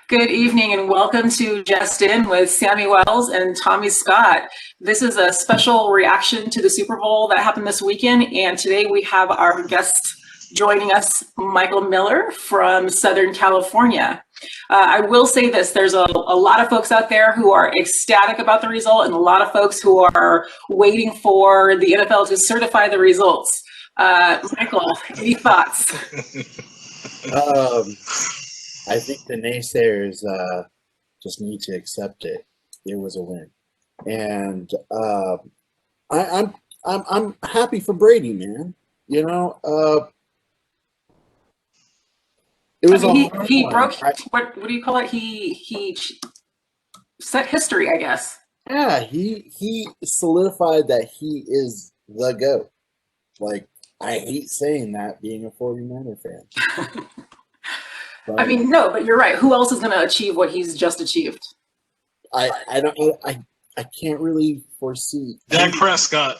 Good evening and welcome to Just In with Sammie Wells and Tommy Scott. This is a special reaction to the Super Bowl that happened this weekend, and today we have our guest joining us, Michael Miller from Southern California. I will say this, there's a lot of folks out there who are ecstatic about the result and a lot of folks who are waiting for the NFL to certify the results. Michael, any thoughts? Um, I think the naysayers just need to accept it. It was a win, and I'm happy for Brady, man. You know, it I was a mean, hard he one. broke, what do you call it? He set history, I guess. Yeah, he solidified that he is the GOAT. Like, I hate saying that being a 49er fan, I but mean, no, but you're right. Who else is going to achieve what he's just achieved? I don't I can't really foresee. Dak Prescott.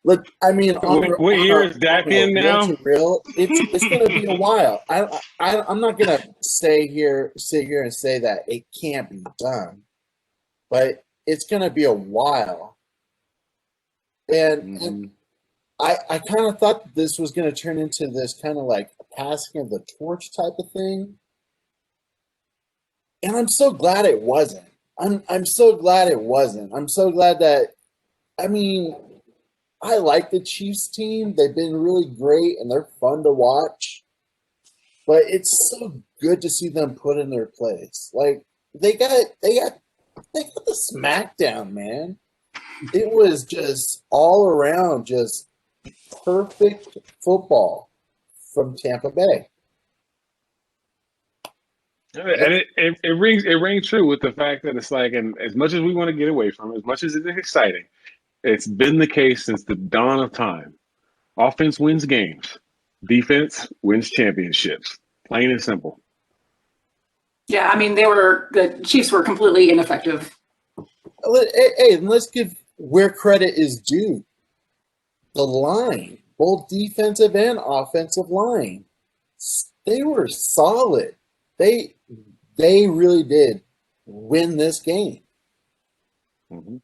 Look, I mean, What year is Dak in real now? to real, it's going to be a while. I'm not going to sit here and say that it can't be done, but it's going to be a while. And I kind of thought that this was going to turn into this kind of like passing of the torch type of thing, and I'm so glad it wasn't. I'm so glad it wasn't. I'm so glad that, I mean, I like the Chiefs team. They've been really great and they're fun to watch. But it's so good to see them put in their place. Like, they got the smackdown, man. It was just all around just perfect football from Tampa Bay. And it rings true with the fact that it's like, and as much as we want to get away from it, as much as it's exciting, it's been the case since the dawn of time. Offense wins games, defense wins championships. Plain and simple. Yeah, I mean, the Chiefs were completely ineffective. Hey, and let's give where credit is due. The line, both defensive and offensive line, they were solid. They really did win this game. Mm-hmm.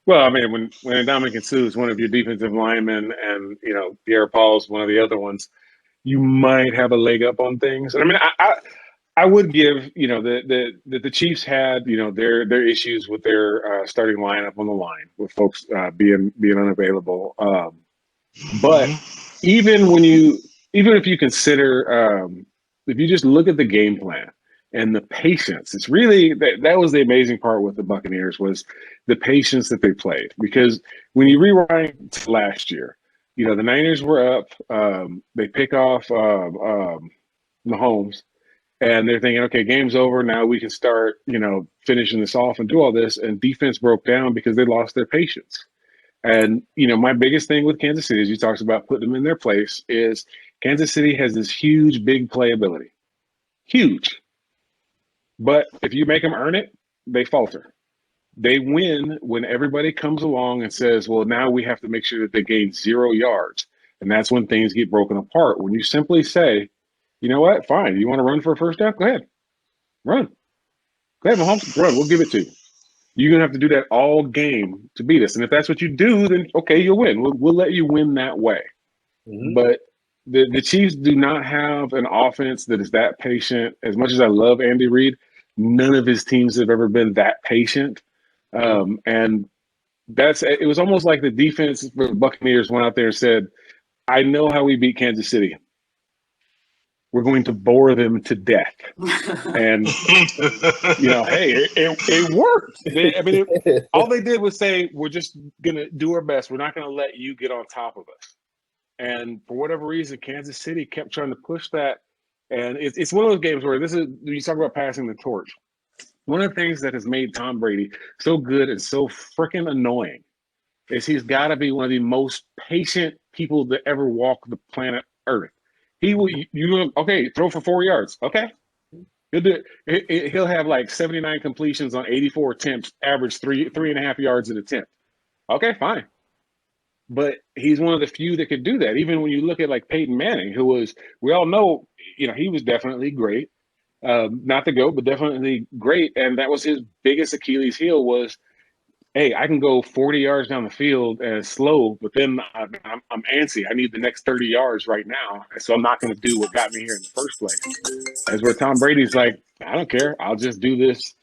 Well, I mean, when Dominican Sue is one of your defensive linemen, and Pierre Paul's one of the other ones, you might have a leg up on things. I mean, I would give the Chiefs had their issues with their starting lineup on the line with folks being unavailable. But even if you consider if you just look at the game plan and the patience, it's really that was the amazing part with the Buccaneers was the patience that they played. Because when you rewind to last year, the Niners were up, they pick off Mahomes, and they're thinking, okay, game's over. Now we can start, finishing this off and do all this. And defense broke down because they lost their patience. And, my biggest thing with Kansas City, as you talked about putting them in their place, is Kansas City has this huge, big playability. Huge. But if you make them earn it, they falter. They win when everybody comes along and says, well, now we have to make sure that they gain 0 yards. And that's when things get broken apart. When you simply say, you know what, fine, you want to run for a first down? Go ahead. Run. Go ahead, Mahomes, run. We'll give it to you. You're going to have to do that all game to beat us. And if that's what you do, then okay, you'll win. We'll let you win that way. Mm-hmm. But the Chiefs do not have an offense that is that patient. As much as I love Andy Reid, none of his teams have ever been that patient. And it was almost like the defense for the Buccaneers went out there and said, I know how we beat Kansas City. We're going to bore them to death. And, hey, it worked. All they did was say, we're just going to do our best. We're not going to let you get on top of us. And for whatever reason, Kansas City kept trying to push that. And it's one of those games where you talk about passing the torch. One of the things that has made Tom Brady so good and so freaking annoying is he's got to be one of the most patient people to ever walk the planet Earth. He will, okay, throw for 4 yards. Okay. He'll do it. He'll have like 79 completions on 84 attempts, average 3.5 yards an attempt. Okay, fine. But he's one of the few that could do that. Even when you look at like Peyton Manning, we all know he was definitely great. Not the GOAT, but definitely great. And that was his biggest Achilles heel was, hey, I can go 40 yards down the field and it's slow, but then I'm antsy. I need the next 30 yards right now. So I'm not going to do what got me here in the first place. That's where Tom Brady's like, I don't care. I'll just do this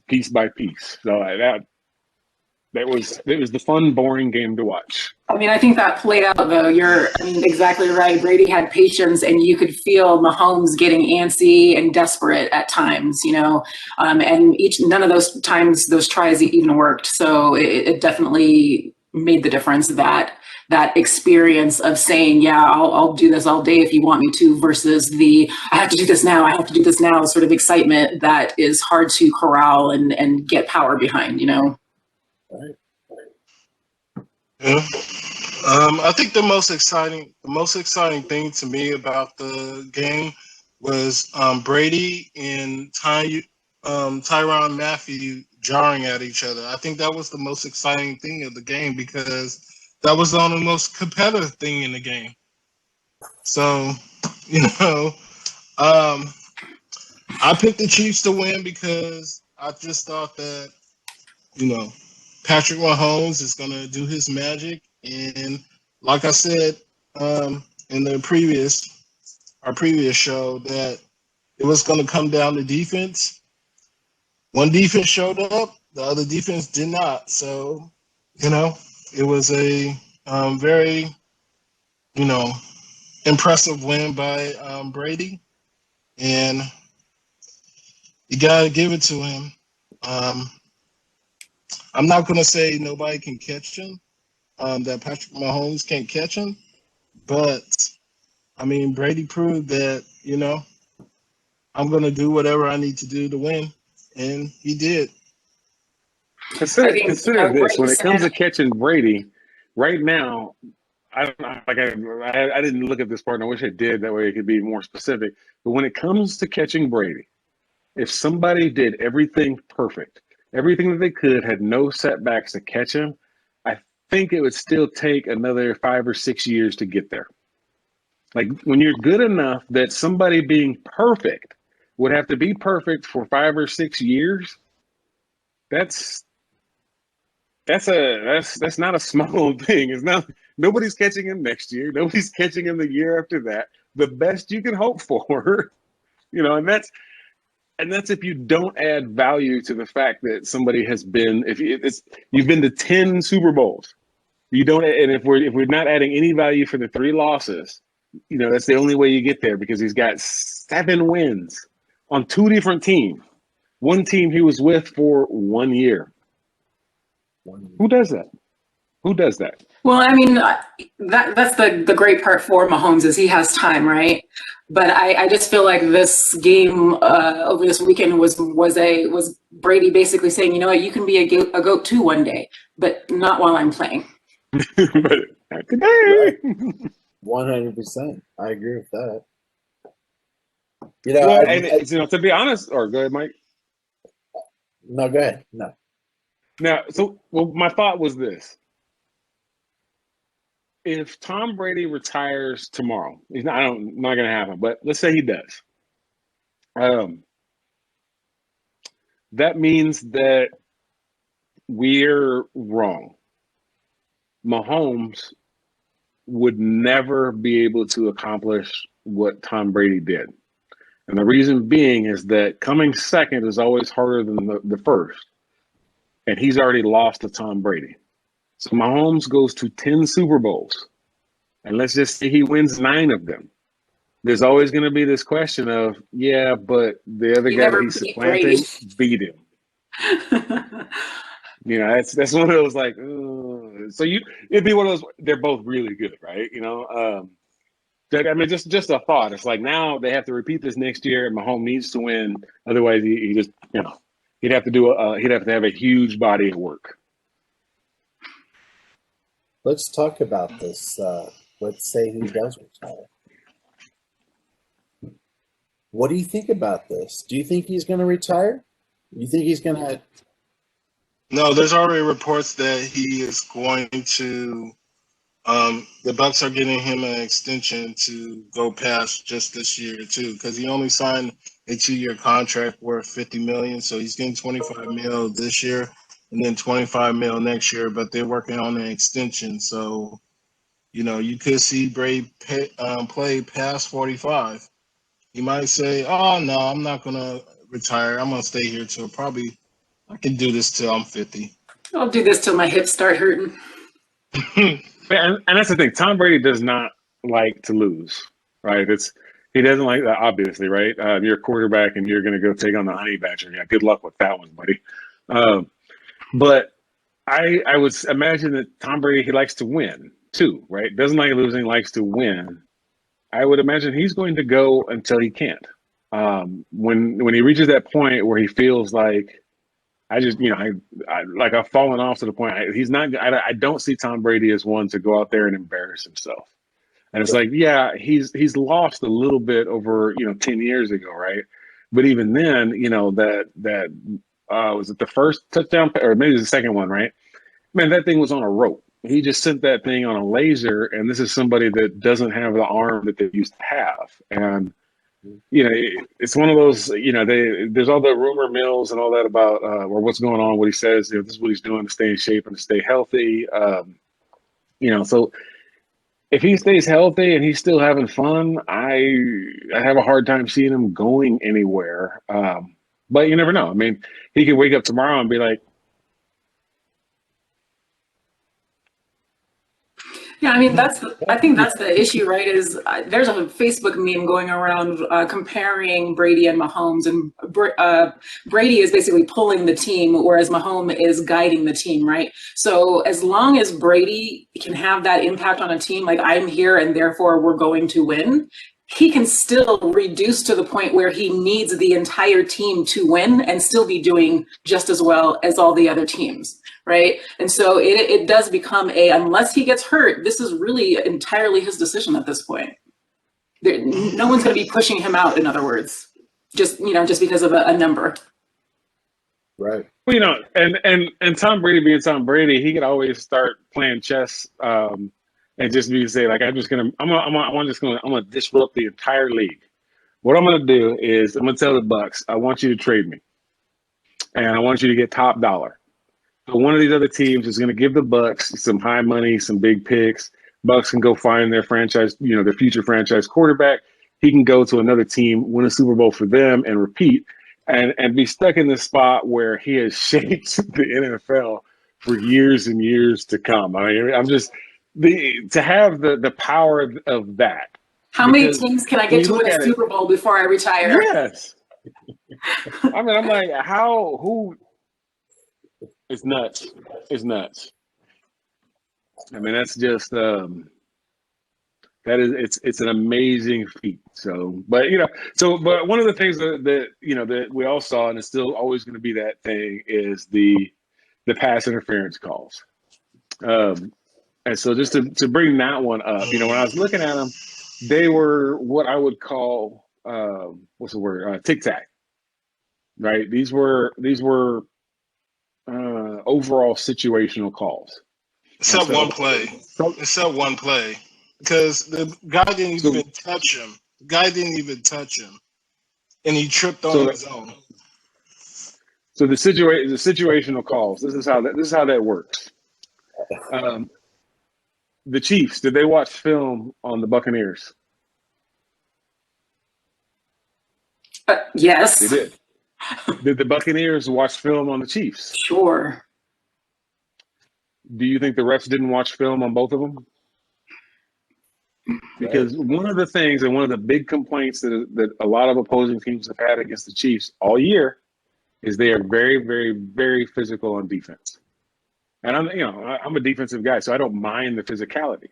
piece by piece. So it was the fun, boring game to watch. I mean, I think that played out though. Exactly right. Brady had patience, and you could feel Mahomes getting antsy and desperate at times, and none of those times those tries even worked. So it definitely made the difference that experience of saying, yeah, I'll do this all day if you want me to, versus the I have to do this now, sort of excitement that is hard to corral and get power behind, Right. Yeah. I think the most exciting thing to me about the game was Brady and Tyrann Mathieu jarring at each other. I think that was the most exciting thing of the game because that was the most competitive thing in the game. So, I picked the Chiefs to win because I just thought that, Patrick Mahomes is going to do his magic. And like I said in our previous show, that it was going to come down to defense. One defense showed up, the other defense did not. So, it was a very, impressive win by Brady. And you got to give it to him. I'm not going to say nobody can catch him, that Patrick Mahomes can't catch him. But, Brady proved that, I'm going to do whatever I need to do to win. And he did. Consider this. When it comes to catching Brady, right now, I didn't look at this part, and I wish I did. That way it could be more specific. But when it comes to catching Brady, if somebody did everything perfect, everything that they could, had no setbacks to catch him, I think it would still take another 5 or 6 years to get there. Like when you're good enough that somebody being perfect would have to be perfect for 5 or 6 years, that's not a small thing. It's not. Nobody's catching him next year. Nobody's catching him the year after that. The best you can hope for, and that's if you don't add value to the fact that somebody has been. You've been to 10 Super Bowls. You don't, and if we're not adding any value for the 3 losses, that's the only way you get there because he's got 7 wins on 2 different teams. One team he was with for 1 year. Who does that? Well, that's the great part for Mahomes is he has time, right? But I just feel like this game over this weekend was Brady basically saying, you know what, you can be a GOAT too one day, but not while I'm playing. But not today. 100%. I agree with that. To be honest, or go ahead, Mike. No, go ahead. No. Now, my thought was this. If Tom Brady retires tomorrow, not going to happen, but let's say he does. That means that we're wrong. Mahomes would never be able to accomplish what Tom Brady did. And the reason being is that coming second is always harder than the first. And he's already lost to Tom Brady. So Mahomes goes to 10 Super Bowls. And let's just say he wins 9 of them. There's always going to be this question of, yeah, but the other guy that he's supplanting beat him. That's one of those like, so it'd be one of those, they're both really good, right? Just a thought. It's like now they have to repeat this next year and Mahomes needs to win. Otherwise he just, he'd have to have a huge body of work. Let's talk about this. Let's say he does retire. What do you think about this? Do you think he's going to retire? You think he's going to? No, there's already reports that he is going to The Bucks are getting him an extension to go past just this year too, because he only signed a 2-year contract worth $50 million. So he's getting $25 million this year and then $25 million next year. But they're working on an extension, so you could see Brady play past 45. He might say, "Oh no, I'm not gonna retire. I'm gonna stay here till probably I can do this till I'm 50." I'll do this till my hips start hurting. And that's the thing. Tom Brady does not like to lose, right? He doesn't like that, obviously, right? You're a quarterback and you're going to go take on the honey badger. Yeah, good luck with that one, buddy. But I would imagine that Tom Brady, he likes to win too, right? Doesn't like losing, likes to win. I would imagine he's going to go until he can't. When he reaches that point where he feels like I just, I've fallen off to the point. He's not. I don't see Tom Brady as one to go out there and embarrass himself. And it's like, yeah, he's lost a little bit over 10 years ago, right? But even then, that was it the first touchdown or maybe it was the second one, right? Man, that thing was on a rope. He just sent that thing on a laser, and this is somebody that doesn't have the arm that they used to have, and it's one of those, there's all the rumor mills and all that about or what's going on, what he says, this is what he's doing to stay in shape and to stay healthy. So if he stays healthy and he's still having fun, I have a hard time seeing him going anywhere. But you never know. I mean, he could wake up tomorrow and be like, Yeah, I mean, I think that's the issue, right? Is there's a Facebook meme going around comparing Brady and Mahomes, and Brady is basically pulling the team, whereas Mahomes is guiding the team, right? So as long as Brady can have that impact on a team, like I'm here and therefore we're going to win, he can still reduce to the point where he needs the entire team to win and still be doing just as well as all the other teams, right? And so it does become unless he gets hurt, this is really entirely his decision at this point. No one's going to be pushing him out, in other words, just because of a number. Right. Well, and Tom Brady being Tom Brady, he could always start playing chess and just say like, I'm just gonna disrupt the entire league. What I'm gonna do is I'm gonna tell the Bucks, I want you to trade me, and I want you to get top dollar. So one of these other teams is gonna give the Bucks some high money, some big picks. Bucks can go find their franchise, their future franchise quarterback. He can go to another team, win a Super Bowl for them, and repeat, and be stuck in this spot where he has shaped the NFL for years and years to come. I mean, I'm just. To have the power of that. How many teams can I get to win a Super Bowl before I retire? Yes. I mean, I'm like, who? It's nuts. It's nuts. I mean, that's just it's an amazing feat. So, but but one of the things that we all saw, and it's still always going to be that thing, is the pass interference calls. And so just to bring that one up, when I was looking at them, they were what I would call what's the word? Tic-tac. Right? These were overall situational calls. Except one play. Because the guy didn't even touch him. The guy didn't even touch him. And he tripped on his own. So the situational calls, this is how that works. The Chiefs, did they watch film on the Buccaneers? Yes. They did. Did the Buccaneers watch film on the Chiefs? Sure. Do you think the refs didn't watch film on both of them? Because one of the things and one of the big complaints that a lot of opposing teams have had against the Chiefs all year is they are very, very, very physical on defense. And I'm a defensive guy, so I don't mind the physicality.